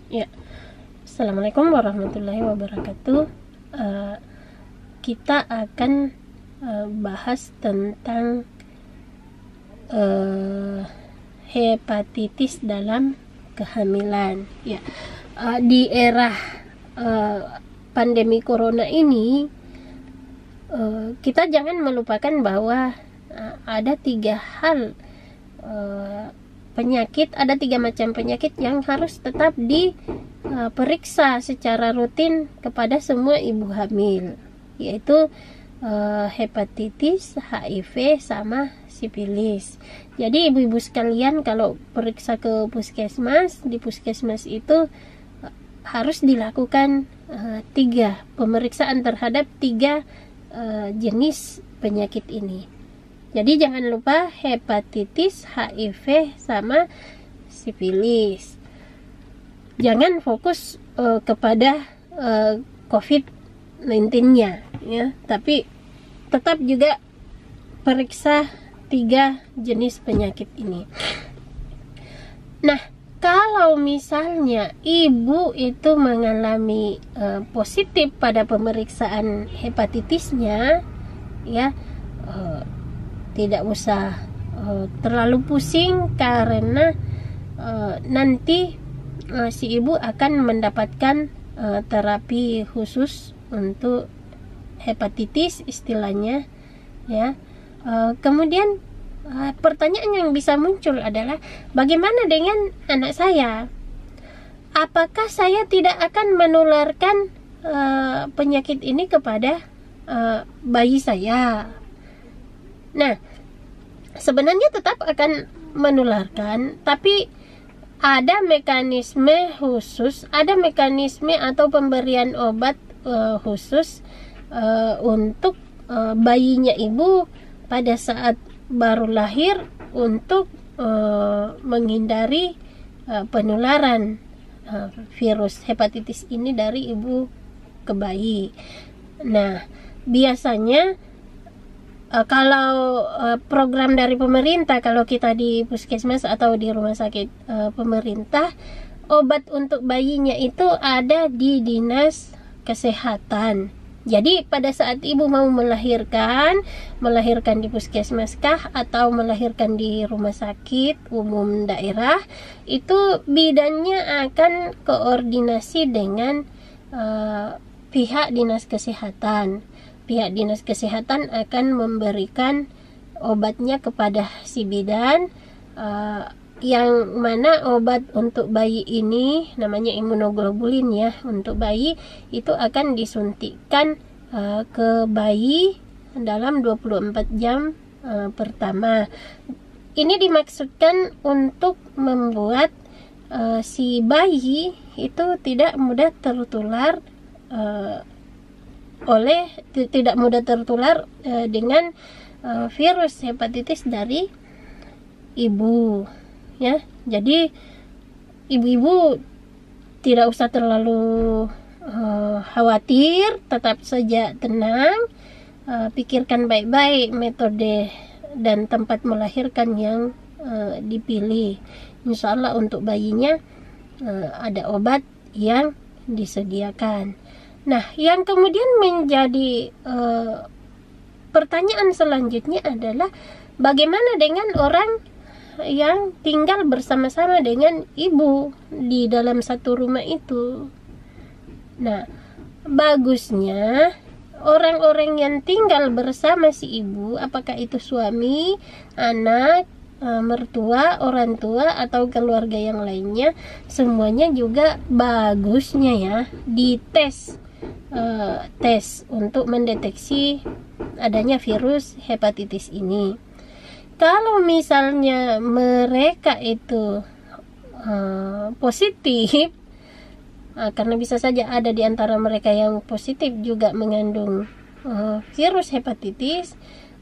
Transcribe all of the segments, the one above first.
Ya, Assalamualaikum warahmatullahi wabarakatuh. Kita akan bahas tentang hepatitis dalam kehamilan. Ya, di era pandemi corona ini, kita jangan melupakan bahwa ada tiga hal penyakit, ada tiga macam penyakit yang harus tetap diperiksa secara rutin kepada semua ibu hamil, yaitu hepatitis, HIV, sama sifilis. Jadi ibu-ibu sekalian, kalau periksa ke puskesmas, di puskesmas itu harus dilakukan tiga pemeriksaan terhadap tiga jenis penyakit ini. Jadi jangan lupa hepatitis, HIV, sama sifilis. Jangan fokus kepada COVID-19-nya, ya, tapi tetap juga periksa tiga jenis penyakit ini. Nah, kalau misalnya ibu itu mengalami positif pada pemeriksaan hepatitisnya, ya, tidak usah terlalu pusing, karena nanti si ibu akan mendapatkan terapi khusus untuk hepatitis istilahnya, ya. Kemudian pertanyaan yang bisa muncul adalah, bagaimana dengan anak saya? Apakah saya tidak akan menularkan penyakit ini kepada bayi saya? Nah, sebenarnya tetap akan menularkan, tapi ada mekanisme khusus, ada mekanisme atau pemberian obat khusus untuk bayinya ibu pada saat baru lahir, untuk menghindari penularan virus hepatitis ini dari ibu ke bayi. Nah, biasanya kalau program dari pemerintah, kalau kita di puskesmas atau di rumah sakit pemerintah, obat untuk bayinya itu ada di dinas kesehatan. Jadi pada saat ibu mau melahirkan di puskesmas kah atau melahirkan di rumah sakit umum daerah, itu bidannya akan koordinasi dengan pihak dinas kesehatan. Pihak dinas kesehatan akan memberikan obatnya kepada si bidan, yang mana obat untuk bayi ini namanya imunoglobulin, ya. Untuk bayi itu akan disuntikkan ke bayi dalam 24 jam pertama. Ini dimaksudkan untuk membuat si bayi itu tidak mudah tertular dengan virus hepatitis dari ibu, ya. Jadi ibu-ibu tidak usah terlalu khawatir, tetap saja tenang, pikirkan baik-baik metode dan tempat melahirkan yang dipilih. Insya Allah untuk bayinya ada obat yang disediakan. Nah, yang kemudian menjadi pertanyaan selanjutnya adalah, bagaimana dengan orang yang tinggal bersama-sama dengan ibu di dalam satu rumah itu? Nah, bagusnya orang-orang yang tinggal bersama si ibu, apakah itu suami, anak, mertua, orang tua, atau keluarga yang lainnya, semuanya juga bagusnya, ya, dites untuk mendeteksi adanya virus hepatitis ini. Kalau misalnya mereka itu positif, karena bisa saja ada di antara mereka yang positif juga mengandung virus hepatitis,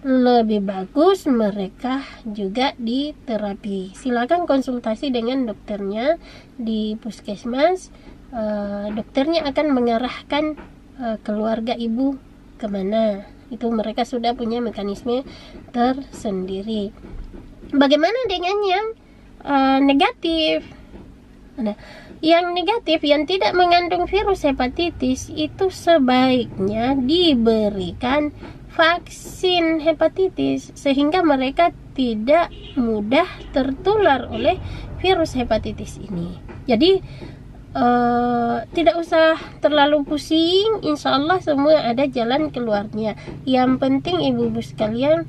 lebih bagus mereka juga diterapi. Silakan konsultasi dengan dokternya di puskesmas. Dokternya akan mengarahkan keluarga ibu kemana. Itu mereka sudah punya mekanisme tersendiri. Bagaimana dengan yang negatif? Nah, Yang negatif, yang tidak mengandung virus hepatitis, itu sebaiknya diberikan vaksin hepatitis sehingga mereka tidak mudah tertular oleh virus hepatitis ini. Jadi tidak usah terlalu pusing, insya Allah semua ada jalan keluarnya. Yang penting ibu-ibu sekalian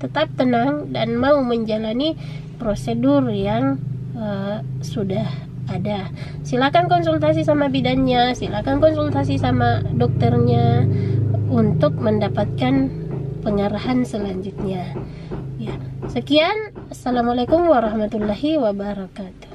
tetap tenang dan mau menjalani prosedur yang sudah ada. Silakan konsultasi sama bidannya, silakan konsultasi sama dokternya untuk mendapatkan pengarahan selanjutnya. Ya, sekian. Assalamualaikum warahmatullahi wabarakatuh.